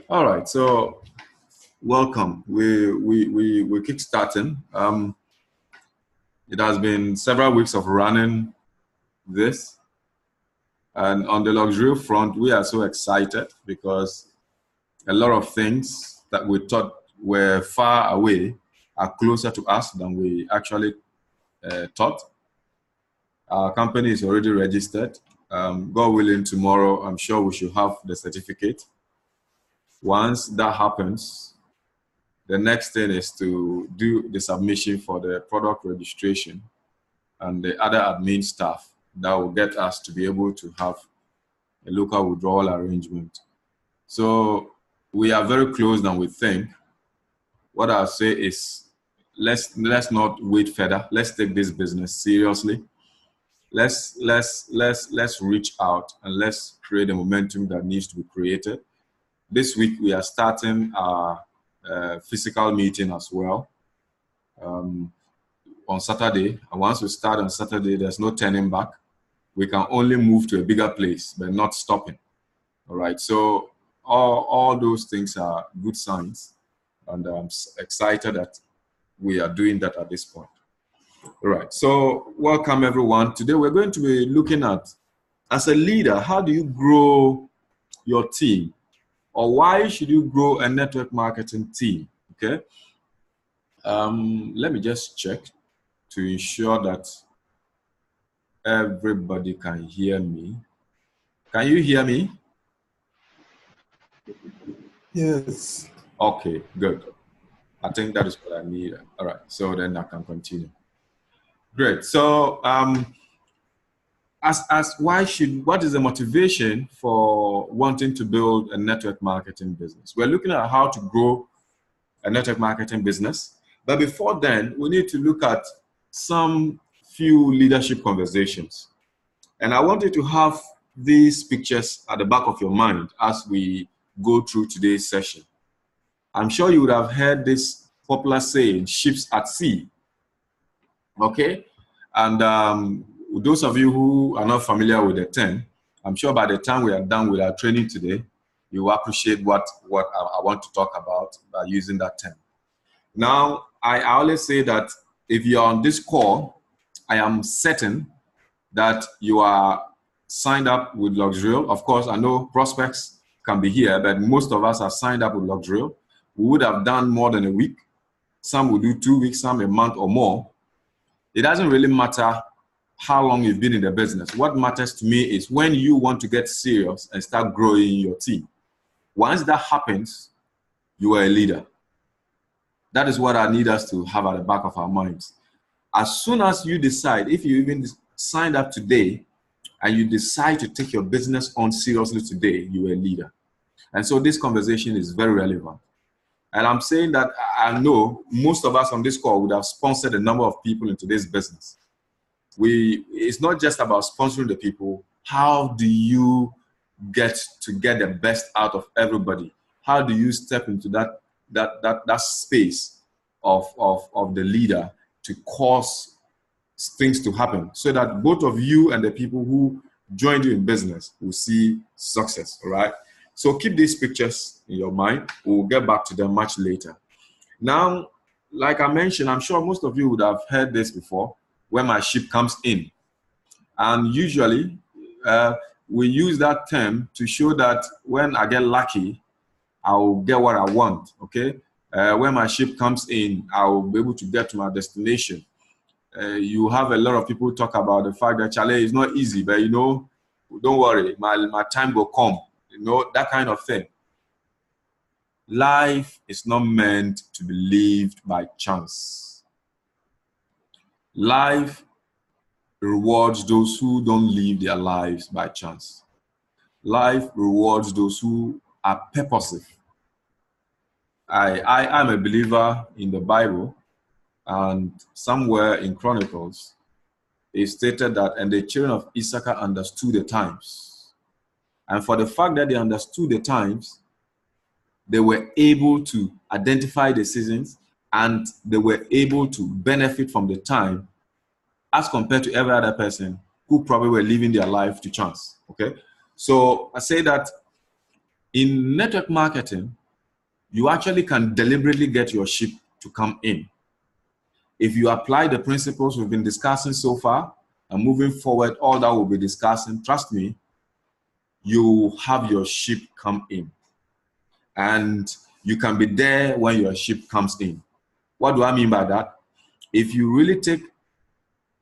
All right, so welcome. We're kickstarting. It has been several weeks of running this, and on the luxury front, we are so excited because a lot of things that we thought were far away are closer to us than we actually thought. Our company is already registered. God willing, tomorrow I'm sure we should have the certificate. Once that happens, the next thing is to do the submission for the product registration and the other admin staff that will get us to be able to have a local withdrawal arrangement. So we are very close than we think. What I'll say is let's not wait further. Let's take this business seriously. Let's reach out and let's create the momentum that needs to be created. This week we are starting our physical meeting as well on Saturday. And once we start on Saturday, there's no turning back. We can only move to a bigger place, but not stopping. All right. So all those things are good signs, and I'm excited that we are doing that at this point. All right. So welcome everyone. Today we're going to be looking at, as a leader, how do you grow your team? Or why should you grow a network marketing team? Okay. Let me just check to ensure that everybody can hear me. Can you hear me? Yes. Okay, good. I think that is what I need. All right, so then I can continue. Great. So, what is the motivation for wanting to build a network marketing business? We're looking at how to grow a network marketing business. But before then, we need to look at some few leadership conversations. And I want you to have these pictures at the back of your mind as we go through today's session. I'm sure you would have heard this popular saying, ships at sea. Okay? And those of you who are not familiar with the term, I'm sure by the time we are done with our training today, you will appreciate what I want to talk about by using that term. Now, I always say that if you're on this call, I am certain that you are signed up with Luxurial. Of course, I know prospects can be here, but most of us are signed up with Luxurial. We would have done more than a week. Some will do 2 weeks, some a month or more. It doesn't really matter how long you've been in the business. What matters to me is when you want to get serious and start growing your team. Once that happens, you are a leader. That is what I need us to have at the back of our minds. As soon as you decide, if you even signed up today and you decide to take your business on seriously today, you are a leader. And so this conversation is very relevant. And I'm saying that I know most of us on this call would have sponsored a number of people into this business. It's not just about sponsoring the people. How do you get the best out of everybody? How do you step into that space of the leader to cause things to happen so that both of you and the people who joined you in business will see success, all right? So keep these pictures in your mind. We'll get back to them much later. Now, like I mentioned, I'm sure most of you would have heard this before, when my ship comes in. And usually, we use that term to show that when I get lucky, I'll get what I want, okay? When my ship comes in, I'll be able to get to my destination. You have a lot of people talk about the fact that Chale is not easy, but don't worry, my time will come, that kind of thing. Life is not meant to be lived by chance. Life rewards those who don't live their lives by chance. Life rewards those who are purposive. I am a believer in the Bible, and somewhere in Chronicles, it stated that, and the children of Issachar understood the times. And for the fact that they understood the times, they were able to identify the seasons, and they were able to benefit from the time as compared to every other person who probably were living their life to chance, okay? So I say that In network marketing, you actually can deliberately get your ship to come in. If you apply the principles we've been discussing so far and moving forward, all that we'll be discussing, trust me, you have your ship come in. And you can be there when your ship comes in. What do I mean by that? If you really take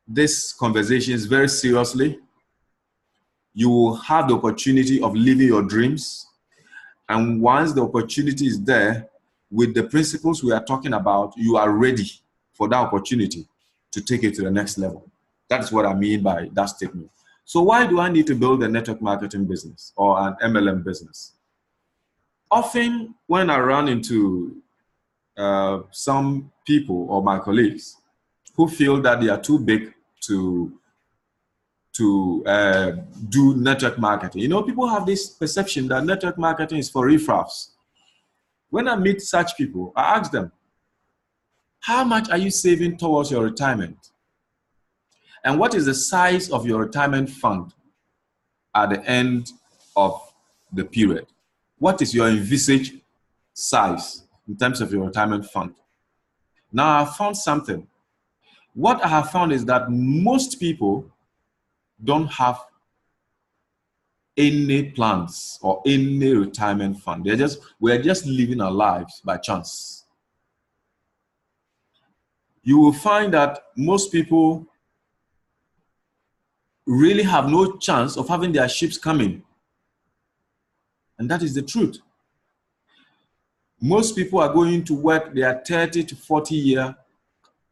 these conversations very seriously, you will have the opportunity of living your dreams. And once the opportunity is there, with the principles we are talking about, you are ready for that opportunity to take it to the next level. That is what I mean by that statement. So why do I need to build a network marketing business or an MLM business? Often when I run into some people or my colleagues who feel that they are too big to do network marketing. You know, people have this perception that network marketing is for riffraffs. When I meet such people, I ask them, how much are you saving towards your retirement? And what is the size of your retirement fund at the end of the period? What is your envisaged size in terms of your retirement fund? Now, I found something. What I have found is that most people don't have any plans or any retirement fund. We're just living our lives by chance. You will find that most people really have no chance of having their ships coming. And that is the truth. Most people are going to work their 30 to 40-year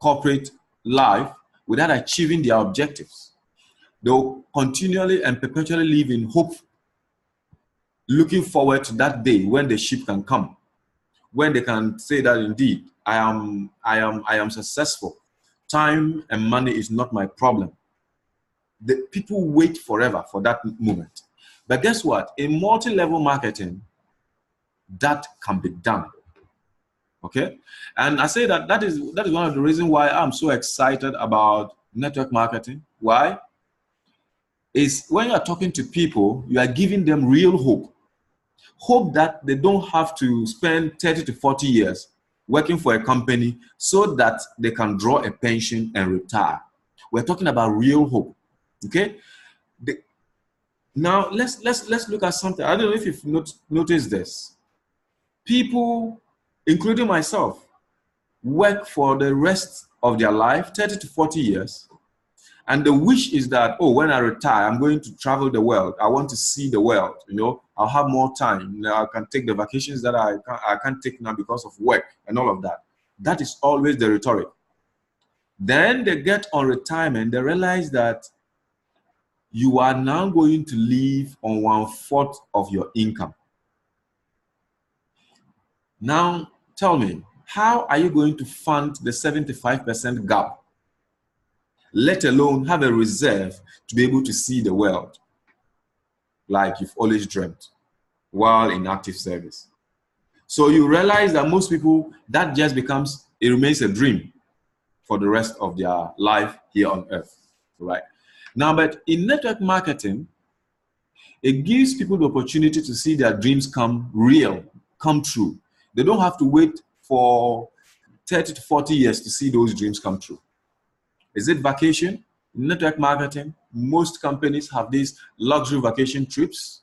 corporate life without achieving their objectives. They'll continually and perpetually live in hope, looking forward to that day when the ship can come, when they can say that indeed, I am successful. Time and money is not my problem. The people wait forever for that moment. But guess what? In multi-level marketing, that can be done. Okay? And I say that is one of the reasons why I'm so excited about network marketing. Why? Is when you are talking to people, you are giving them real hope. Hope that they don't have to spend 30 to 40 years working for a company so that they can draw a pension and retire. We're talking about real hope. Okay? Now let's look at something. I don't know if you've noticed this. People, including myself, work for the rest of their life, 30 to 40 years. And the wish is that, oh, when I retire, I'm going to travel the world. I want to see the world. You know, I'll have more time. You know, I can take the vacations that I can't take now because of work and all of that. That is always the rhetoric. Then they get on retirement. They realize that you are now going to live on 1/4 of your income. Now, tell me, how are you going to fund the 75% gap? Let alone have a reserve to be able to see the world like you've always dreamt while in active service. So you realize that most people, that just it remains a dream for the rest of their life here on earth, right? Now, but in network marketing, it gives people the opportunity to see their dreams come true. They don't have to wait for 30 to 40 years to see those dreams come true. Is it vacation? Network marketing, most companies have these luxury vacation trips.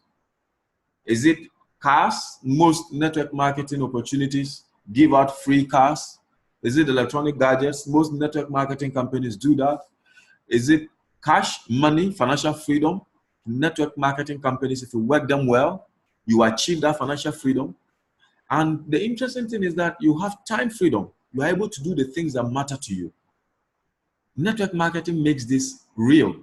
Is it cars? Most network marketing opportunities give out free cars. Is it electronic gadgets? Most network marketing companies do that. Is it cash, money, financial freedom? Network marketing companies, if you work them well, you achieve that financial freedom. And the interesting thing is that you have time freedom. You are able to do the things that matter to you. Network marketing makes this real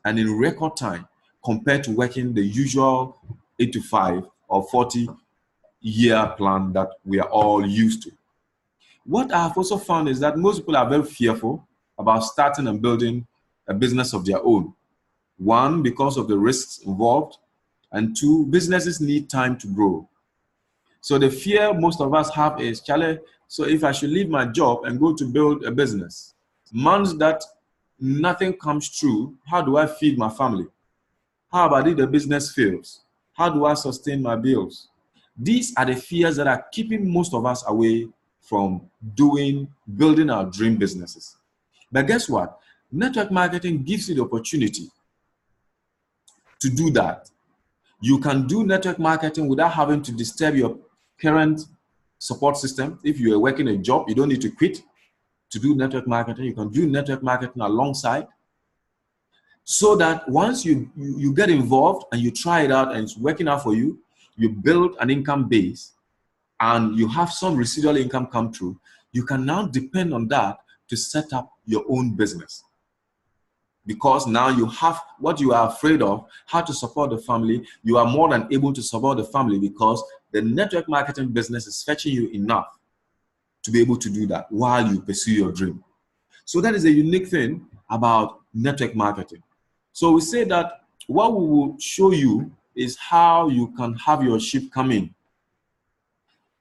and in record time compared to working the usual 8 to 5 or 40-year plan that we are all used to. What I have also found is that most people are very fearful about starting and building a business of their own. One, because of the risks involved, and two, businesses need time to grow. So the fear most of us have is, Charlie, so if I should leave my job and go to build a business, months that nothing comes true, how do I feed my family? How about if the business fails? How do I sustain my bills? These are the fears that are keeping most of us away from building our dream businesses. But guess what? Network marketing gives you the opportunity to do that. You can do network marketing without having to disturb your current support system. If you are working a job, you don't need to quit to do network marketing. You can do network marketing alongside, so that once you get involved and you try it out and it's working out for you, you build an income base and you have some residual income come through, you can now depend on that to set up your own business. Because now you have what you are afraid of, how to support the family. You are more than able to support the family because the network marketing business is fetching you enough to be able to do that while you pursue your dream. So that is a unique thing about network marketing. So we say that what we will show you is how you can have your ship come in.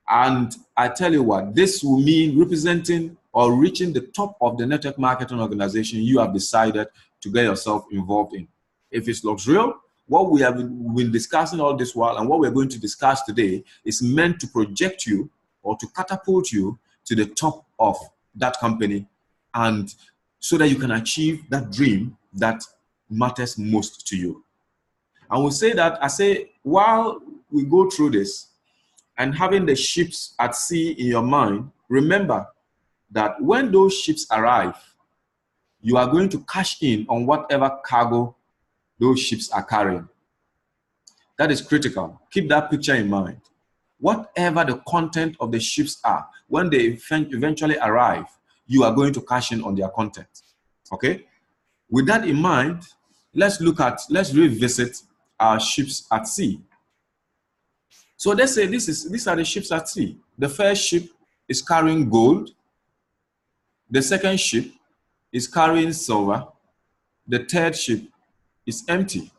And I tell you what, this will mean representing or reaching the top of the network marketing organization you have decided to get yourself involved in. If it's Luxreal, what we have been discussing all this while and what we're going to discuss today is meant to project you or to catapult you to the top of that company, and so that you can achieve that dream that matters most to you. And we'll say that, I say, while we go through this and having the ships at sea in your mind, remember that when those ships arrive, you are going to cash in on whatever cargo those ships are carrying. That is critical. Keep that picture in mind. Whatever the content of the ships are, when they eventually arrive, you are going to cash in on their content. Okay? With that in mind, let's revisit our ships at sea. So let's say these are the ships at sea. The first ship is carrying gold. The second ship is carrying silver. The third ship is empty.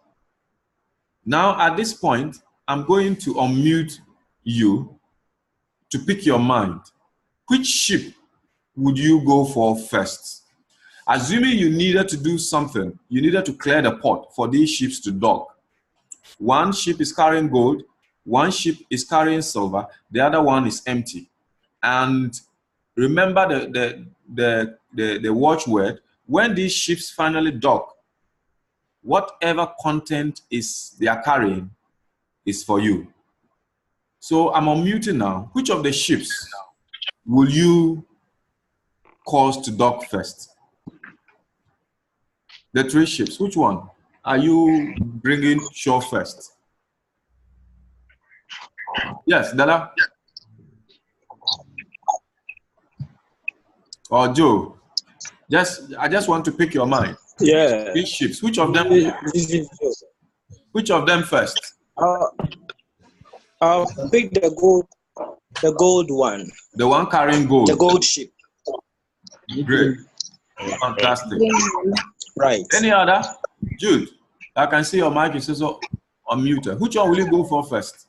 Now, at this point, I'm going to unmute you to pick your mind. Which ship would you go for first? Assuming you needed to do something, you needed to clear the port for these ships to dock. One ship is carrying gold, one ship is carrying silver, the other one is empty. And remember the watchword, when these ships finally dock, whatever content they are carrying is for you. So I'm unmuting now. Which of the ships will you cause to dock first? The three ships, which one are you bringing shore first? Yes, Dada? Or Joe? I just want to pick your mind. Yeah. Three ships. Which of them first? I'll pick the gold one. The one carrying gold. The gold ship. Great. Fantastic. Right. Any other? Jude, I can see your mic is also unmuted. Which one will you go for first?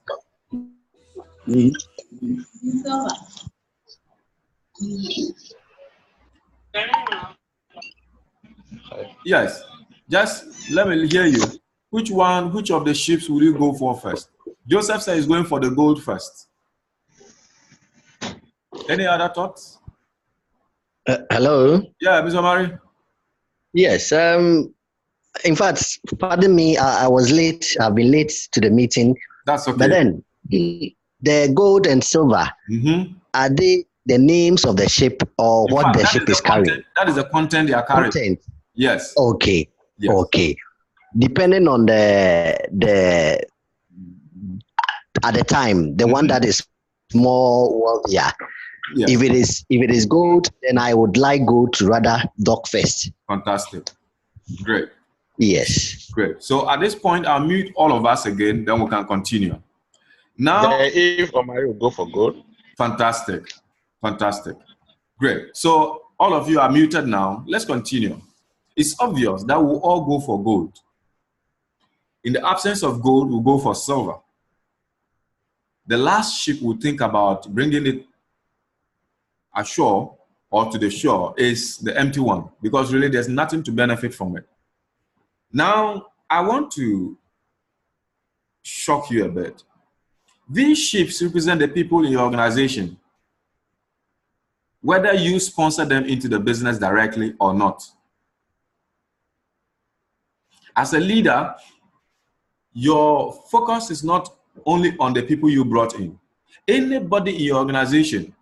Yes. Just let me hear you. Which of the ships will you go for first? Joseph says he's going for the gold first. Any other thoughts? Hello? Yeah, Mr. Mari. Yes. In fact, pardon me, I was late. I've been late to the meeting. That's okay. But then, the gold and silver, are they the names of the ship or what the ship is carrying? That is the content they are carrying. Content. Yes. Okay. Yes. Okay. Depending on the at the time, the one that is more wealthier. Yes. If it is gold, then I would like gold to rather dock first. Fantastic. Great. Yes. Great. So at this point, I'll mute all of us again, then we can continue. Now, if Omari will go for gold. Fantastic. Fantastic. Great. So all of you are muted now. Let's continue. It's obvious that we'll all go for gold. In the absence of gold, we'll go for silver. The last ship we'll think about bringing it ashore or to the shore is the empty one, because really there's nothing to benefit from it. Now, I want to shock you a bit. These ships represent the people in your organization, whether you sponsor them into the business directly or not. As a leader, your focus is not only on the people you brought in. Anybody in your organization,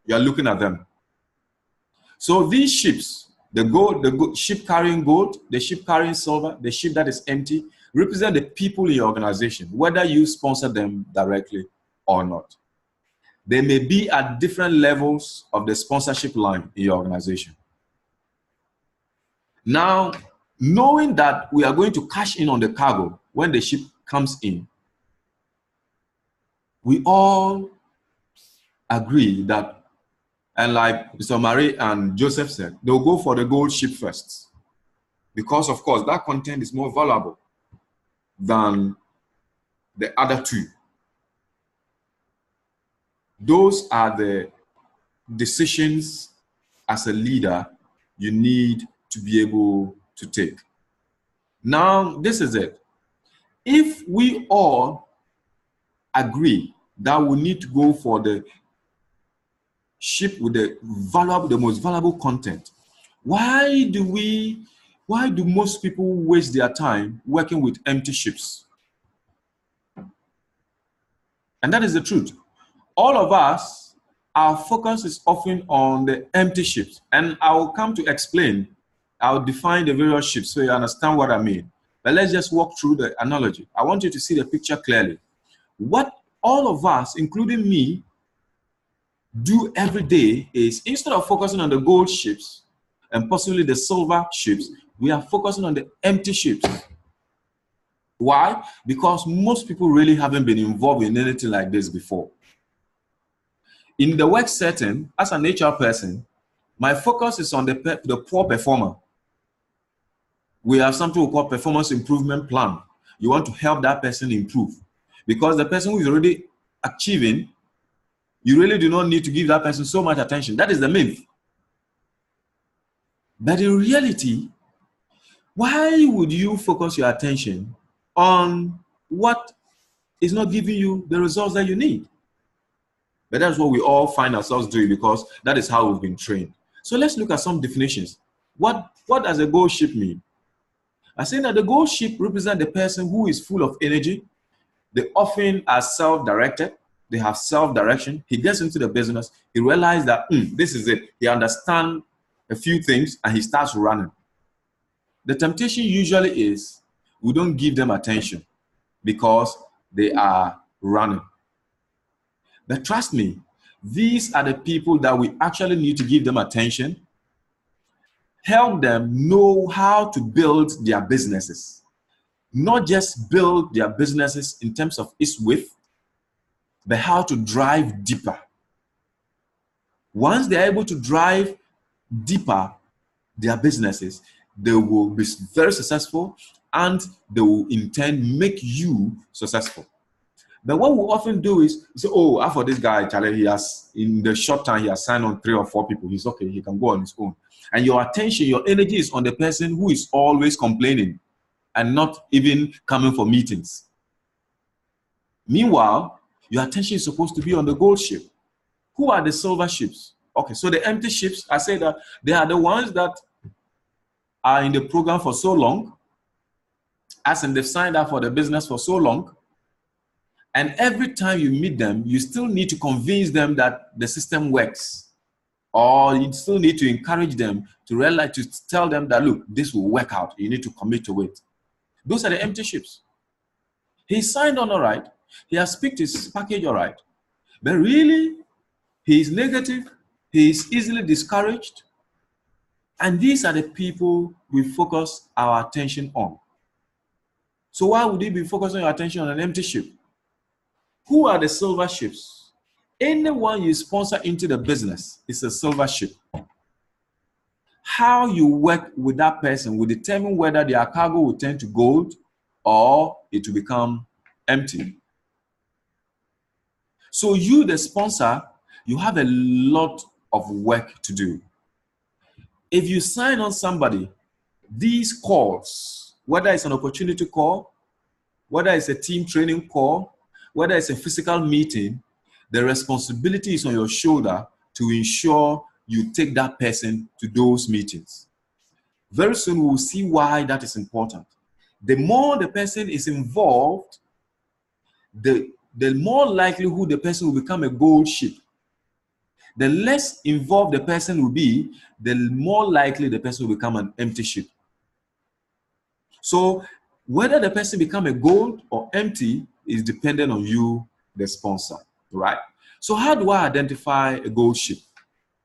you are looking at them. So these ships, the ship carrying gold, the ship carrying silver, the ship that is empty, represent the people in your organization, whether you sponsor them directly or not. They may be at different levels of the sponsorship line in your organization. Now, knowing that we are going to cash in on the cargo when the ship comes in, we all agree that, and like Mr. Marie and Joseph said, they'll go for the gold ship first. Because, of course, that content is more valuable than the other two. Those are the decisions as a leader you need to be able to take. Now, this is it. If we all agree that we need to go for the ship with the most valuable content, why do most people waste their time working with empty ships? And that is the truth. All of us, our focus is often on the empty ships. And I will come to explain, I'll define the various ships so you understand what I mean. But let's just walk through the analogy. I want you to see the picture clearly. What all of us, including me, do every day is, instead of focusing on the gold ships and possibly the silver ships, we are focusing on the empty ships. Why? Because most people really haven't been involved in anything like this before. In the work setting, as an HR person, my focus is on the poor performer. We have something we call performance improvement plan. You want to help that person improve. Because the person who is already achieving, you really do not need to give that person so much attention. That is the myth. But in reality, why would you focus your attention on what is not giving you the results that you need? But that's what we all find ourselves doing because that is how we've been trained. So let's look at some definitions. What does a gold ship mean? I say that the gold ship represents the person who is full of energy. They often are self-directed. They have self-direction. He gets into the business. He realizes that this is it. He understands a few things and he starts running. The temptation usually is we don't give them attention because they are running. But trust me, these are the people that we actually need to give them attention, help them know how to build their businesses. Not just build their businesses in terms of its width, but how to drive deeper. Once they're able to drive deeper their businesses, they will be very successful and they will in turn make you successful. But what we often do is say, oh, after this guy, Charlie, he has, in the short time, he has signed on 3 or 4 people. He's okay, he can go on his own. And your attention, your energy is on the person who is always complaining and not even coming for meetings. Meanwhile, your attention is supposed to be on the gold ship. Who are the silver ships? Okay, so the empty ships, I say that they are the ones that are in the program for so long, as in they've signed up for the business for so long, and every time you meet them, you still need to convince them that the system works. Or you still need to encourage them to realize, to tell them that, look, this will work out. You need to commit to it. Those are the empty ships. He signed on all right. He has picked his package all right. But really, he is negative. He is easily discouraged. And these are the people we focus our attention on. So why would you be focusing your attention on an empty ship? Who are the silver ships? Anyone you sponsor into the business is a silver ship. How you work with that person will determine whether their cargo will turn to gold or it will become empty. So you, the sponsor, you have a lot of work to do. If you sign on somebody, these calls, whether it's an opportunity call, whether it's a team training call, whether it's a physical meeting, the responsibility is on your shoulder to ensure you take that person to those meetings. Very soon we'll see why that is important. The more the person is involved, the more likelihood the person will become a gold ship. The less involved the person will be, the more likely the person will become an empty ship. So whether the person become a gold or empty is dependent on you, the sponsor, right? So how do I identify a gold ship?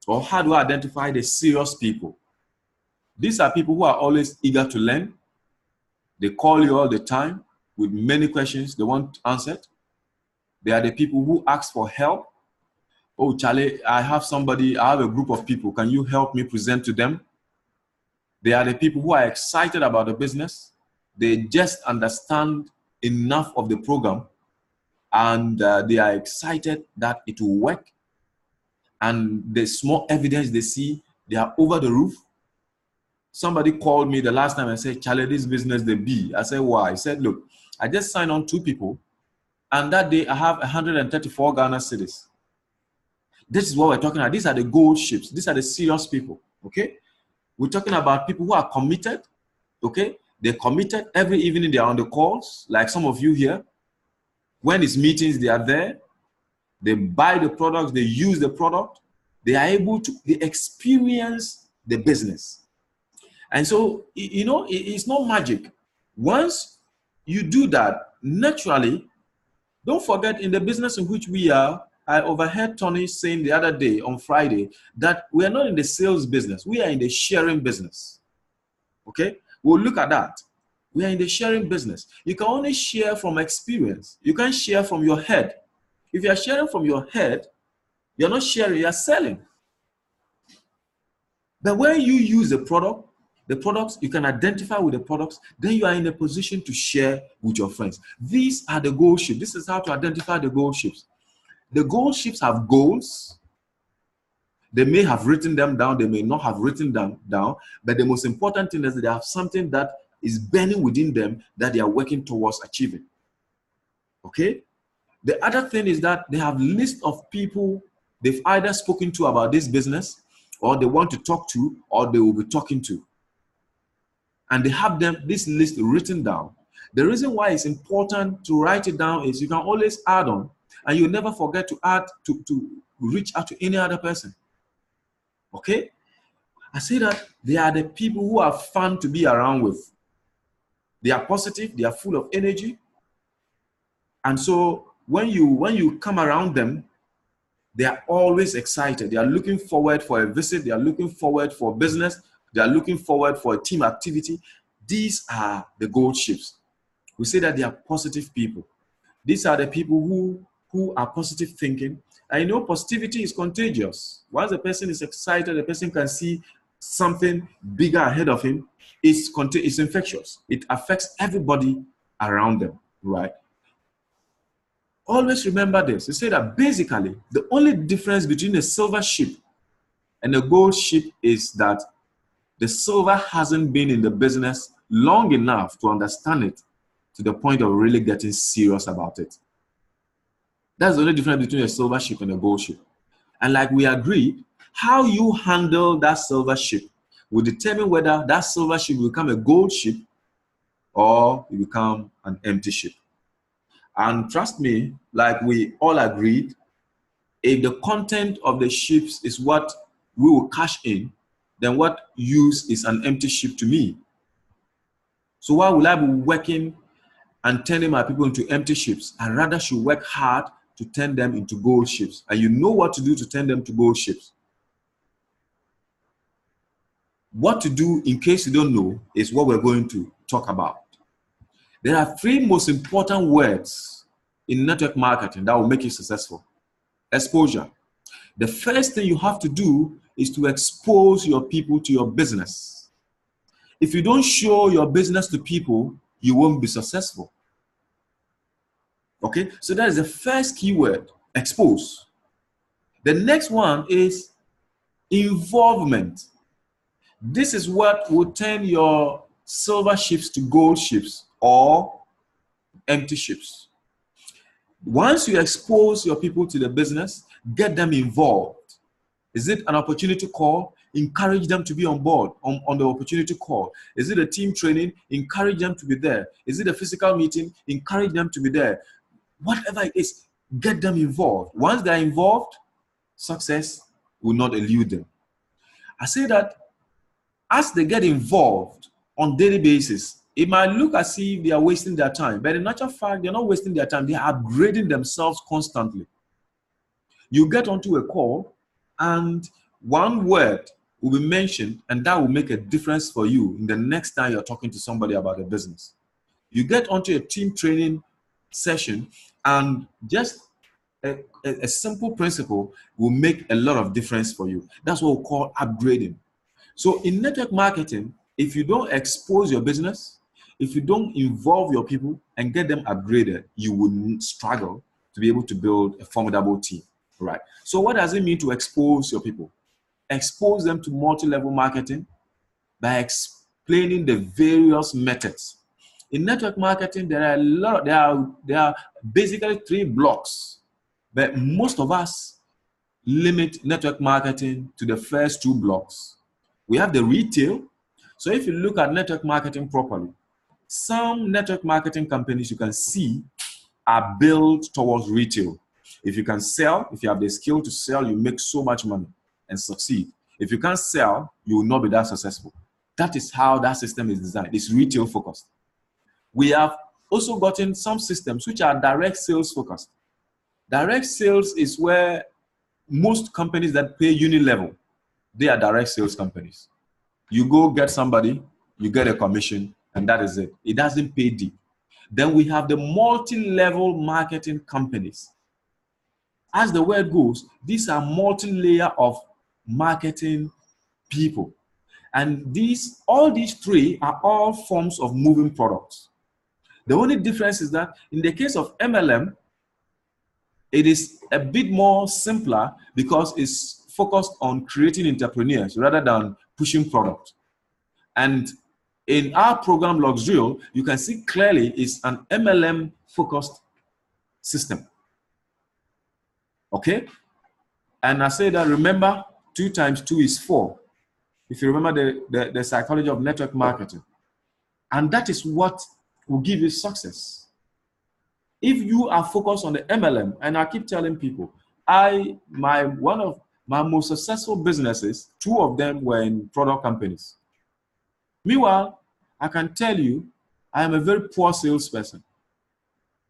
Or how do I identify the serious people? These are people who are always eager to learn. They call you all the time with many questions they want answered. They are the people who ask for help. Oh, Charlie, I have a group of people. Can you help me present to them? They are the people who are excited about the business. They just understand enough of the program and they are excited that it will work. And the small evidence they see, they are over the roof. Somebody called me the last time and said, Charlie, this business, the B. I said, why? He said, look, I just signed on 2 people and that day I have 134 Ghana cedis. This is what we're talking about. These are the gold ships. These are the serious people, okay? We're talking about people who are committed, okay? They're committed. Every evening they are on the calls, like some of you here. When it's meetings, they are there. They buy the products, they use the product. They are able to, they experience the business. And so, you know, it's not magic. Once you do that, naturally, don't forget in the business in which we are, I overheard Tony saying the other day on Friday that we are not in the sales business. We are in the sharing business. Okay? We'll look at that. We are in the sharing business. You can only share from experience. You can't share from your head. If you are sharing from your head, you're not sharing, you're selling. But when you use the products, you can identify with the products, then you are in a position to share with your friends. These are the gold ships. This is how to identify the gold ships. The gold ships have goals. They may have written them down, they may not have written them down, but the most important thing is that they have something that is burning within them that they are working towards achieving. Okay? The other thing is that they have list of people they've either spoken to about this business, or they want to talk to, or they will be talking to. And they have this list written down. The reason why it's important to write it down is you can always add on, and you'll never forget to add to reach out to any other person. Okay? I say that they are the people who are fun to be around with. They are positive, they are full of energy. And so when you come around them, they are always excited. They are looking forward for a visit. They are looking forward for business. They are looking forward for a team activity. These are the gold ships. We say that they are positive people. These are the people who are positive thinking. And you know, positivity is contagious. Once a person is excited, a person can see something bigger ahead of him. It's infectious. It affects everybody around them, right? Always remember this. You say that basically the only difference between a silver ship and a gold ship is that the silver hasn't been in the business long enough to understand it to the point of really getting serious about it. That's the only difference between a silver ship and a gold ship. And like we agreed, how you handle that silver ship will determine whether that silver ship will become a gold ship or it become an empty ship. And trust me, like we all agreed, if the content of the ships is what we will cash in, then what use is an empty ship to me? So why will I be working and turning my people into empty ships? I rather should work hard to turn them into gold ships. And you know what to do to turn them to gold ships. What to do, in case you don't know, is what we're going to talk about. There are 3 most important words in network marketing that will make you successful. Exposure. The first thing you have to do is to expose your people to your business. If you don't show your business to people, you won't be successful. Okay, so that is the first keyword, expose. The next one is involvement. This is what will turn your silver ships to gold ships or empty ships. Once you expose your people to the business, get them involved. Is it an opportunity call? Encourage them to be on board on the opportunity call. Is it a team training? Encourage them to be there. Is it a physical meeting? Encourage them to be there. Whatever it is, get them involved. Once they're involved, success will not elude them. I say that as they get involved on daily basis, it might look as if they are wasting their time, but in actual fact, they're not wasting their time. They are upgrading themselves constantly. You get onto a call and one word will be mentioned, and that will make a difference for you in the next time you're talking to somebody about a business. You get onto a team training session, and just a simple principle will make a lot of difference for you. That's what we call upgrading. So in network marketing, if you don't expose your business, if you don't involve your people and get them upgraded, you will struggle to be able to build a formidable team, right? So what does it mean to expose your people? Expose them to multi-level marketing by explaining the various methods. In network marketing, there are basically 3 blocks, but most of us limit network marketing to the first 2 blocks. We have the retail. So if you look at network marketing properly, some network marketing companies you can see are built towards retail. If you can sell, if you have the skill to sell, you make so much money and succeed. If you can't sell, you will not be that successful. That is how that system is designed. It's retail focused. We have also gotten some systems which are direct sales focused. Direct sales is where most companies that pay unit level, they are direct sales companies. You go get somebody, you get a commission, and that is it. It doesn't pay deep. Then we have the multi-level marketing companies. As the word goes, these are multi-layer of marketing people. And all these 3 are all forms of moving products. The only difference is that in the case of MLM, it is a bit more simpler because it's focused on creating entrepreneurs rather than pushing product. And in our program Luxrio, you can see clearly it's an MLM focused system. Okay? And I say that, remember, 2 times 2 is 4. If you remember the psychology of network marketing. And that is what will give you success. If you are focused on the MLM, and I keep telling people, one of my most successful businesses, 2 of them were in product companies. Meanwhile, I can tell you, I am a very poor salesperson.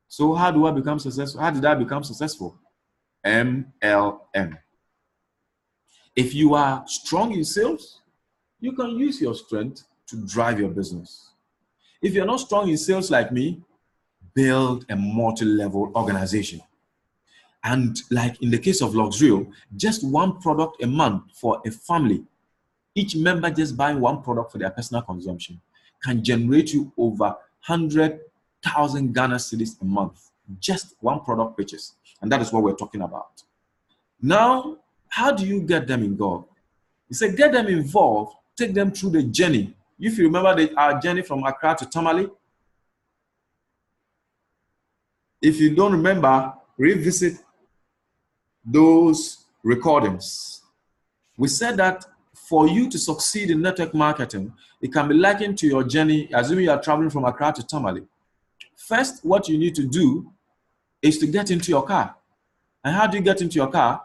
So how do I become successful? How did I become successful? MLM. If you are strong in sales, you can use your strength to drive your business. If you're not strong in sales like me, build a multi-level organization. And like in the case of Luxrio, just 1 product a month for a family, each member just buying 1 product for their personal consumption, can generate you over 100,000 Ghana cedis a month. Just 1 product purchase. And that is what we're talking about. Now, how do you get them involved? You say get them involved, take them through the journey. If you remember our journey from Accra to Tamale, if you don't remember, revisit those recordings. We said that for you to succeed in network marketing, it can be likened to your journey, assuming you are traveling from Accra to Tamale. First, what you need to do is to get into your car. And how do you get into your car?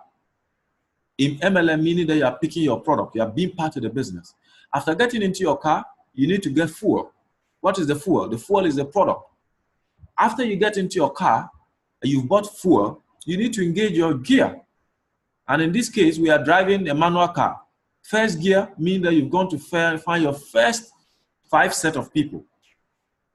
In MLM, meaning that you are picking your product, you are being part of the business. After getting into your car, you need to get fuel. What is the fuel? The fuel is the product. After you get into your car, and you've bought fuel, you need to engage your gear. And in this case, we are driving a manual car. First gear means that you've gone to find your first 5 set of people.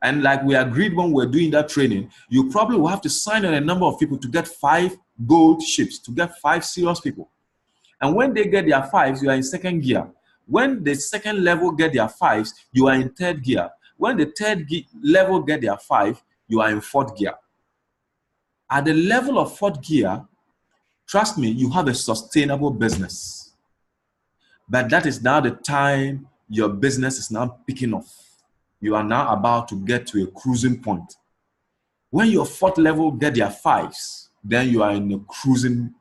And like we agreed when we were doing that training, you probably will have to sign on a number of people to get 5 gold ships, to get 5 serious people. And when they get their 5s, you are in 2nd gear. When the 2nd level get their 5s, you are in 3rd gear. When the 3rd level get their 5, you are in 4th gear. At the level of 4th gear, trust me, you have a sustainable business. But that is now the time your business is now picking off. You are now about to get to a cruising point. When your fourth level get their fives, then you are in a cruising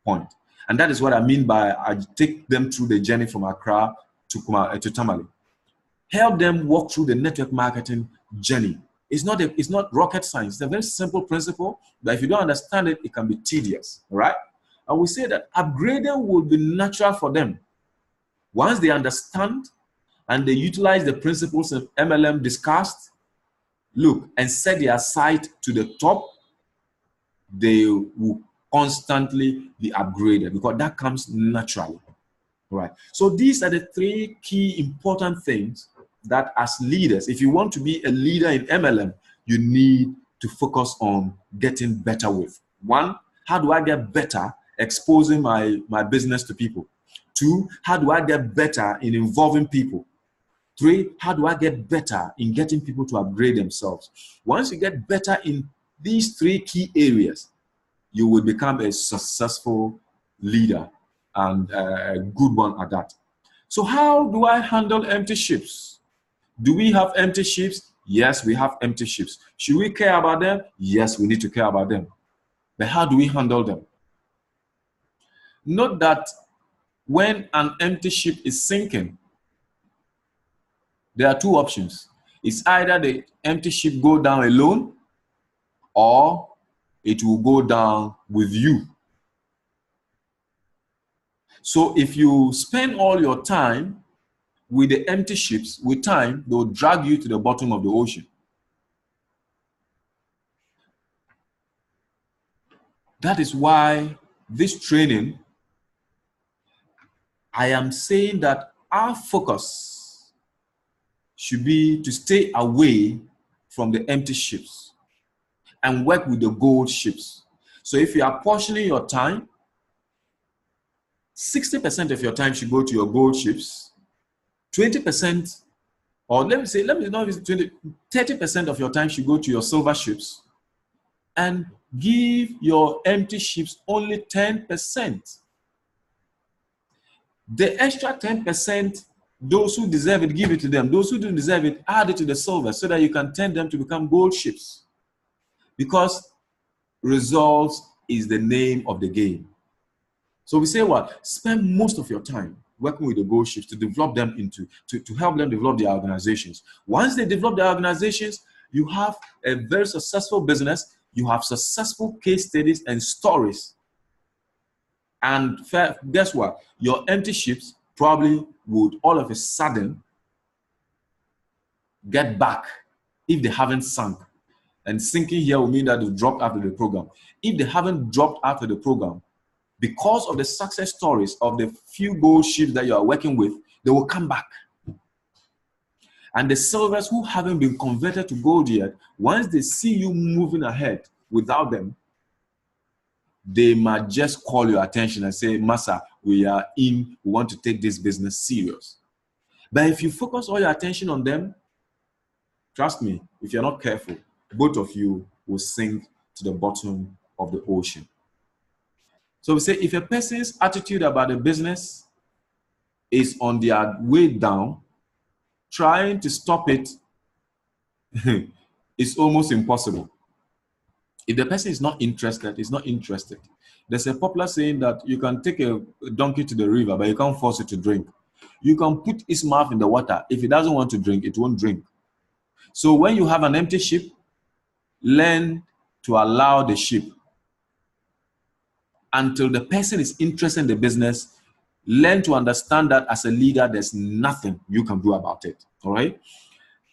point. And that is what I mean by I take them through the journey from Accra to Tamale. Help them walk through the network marketing journey. It's not rocket science. It's a very simple principle, but if you don't understand it, it can be tedious, all right? And we say that upgrading will be natural for them. Once they understand and they utilize the principles of MLM discussed, look, and set their sight to the top, they will constantly be upgraded because that comes naturally, right? So these are the three key important things that as leaders, if you want to be a leader in MLM, you need to focus on getting better with. One, how do I get better exposing my business to people? Two, how do I get better in involving people? Three, how do I get better in getting people to upgrade themselves? Once you get better in these three key areas, you will become a successful leader and a good one at that. So how do I handle empty ships? Do we have empty ships? Yes, we have empty ships. Should we care about them? Yes, we need to care about them. But how do we handle them? Note that when an empty ship is sinking, there are two options. It's either the empty ship go down alone or it will go down with you. So if you spend all your time with the empty ships, with time, they'll drag you to the bottom of the ocean. That is why this training, I am saying that our focus should be to stay away from the empty ships and work with the gold ships. So if you are portioning your time, 60% of your time should go to your gold ships, 20%, or let me not 20, 30% of your time should go to your silver ships, and give your empty ships only 10%. The extra 10%, those who deserve it, give it to them. Those who don't deserve it, add it to the silver so that you can turn them to become gold ships. Because results is the name of the game. So we say what? Spend most of your time working with the gold ships to develop them to help them develop their organizations. Once they develop their organizations, you have a very successful business. You have successful case studies and stories. And guess what? Your empty ships probably would all of a sudden get back if they haven't sunk. And sinking here will mean that they've dropped after the program. If they haven't dropped after the program, because of the success stories of the few gold ships that you are working with, they will come back. And the silvers who haven't been converted to gold yet, once they see you moving ahead without them, they might just call your attention and say, Massa, we want to take this business serious. But if you focus all your attention on them, trust me, if you're not careful, both of you will sink to the bottom of the ocean. So we say if a person's attitude about the business is on their way down, trying to stop it is almost impossible. If the person is not interested, is not interested. There's a popular saying that you can take a donkey to the river, but you can't force it to drink. You can put its mouth in the water. If it doesn't want to drink, it won't drink. So when you have an empty ship, learn to allow the ship until the person is interested in the business. Learn to understand that as a leader, there's nothing you can do about it. All right?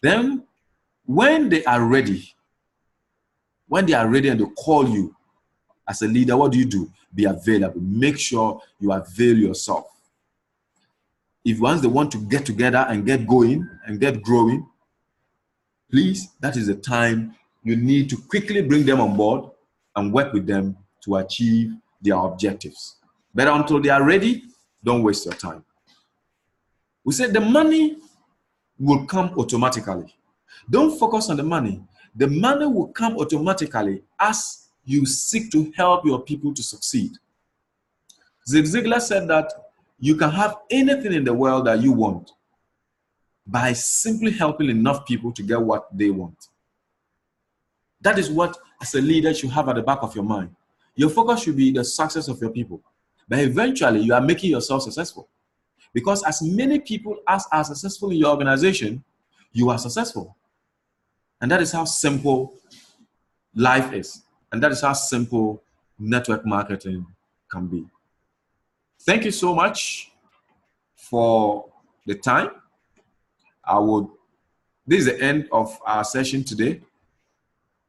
Then, when they are ready and they call you as a leader, what do? Be available. Make sure you avail yourself. If once they want to get together and get going and get growing, please, that is the time you need to quickly bring them on board and work with them to achieve their objectives. But until they are ready, don't waste your time. We said the money will come automatically. Don't focus on the money. The money will come automatically as you seek to help your people to succeed. Zig Ziglar said that you can have anything in the world that you want by simply helping enough people to get what they want. That is what, as a leader, you have at the back of your mind. Your focus should be the success of your people. But eventually, you are making yourself successful. Because as many people as are successful in your organization, you are successful. And that is how simple life is. And that is how simple network marketing can be. Thank you so much for the time. This is the end of our session today.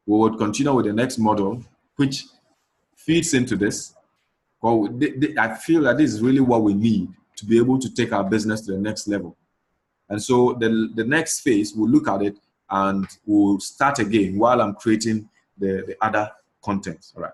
We will continue with the next model, which feeds into this. I feel that this is really what we need to be able to take our business to the next level. And so the next phase, we'll look at it and we'll start again while I'm creating the other content. All right.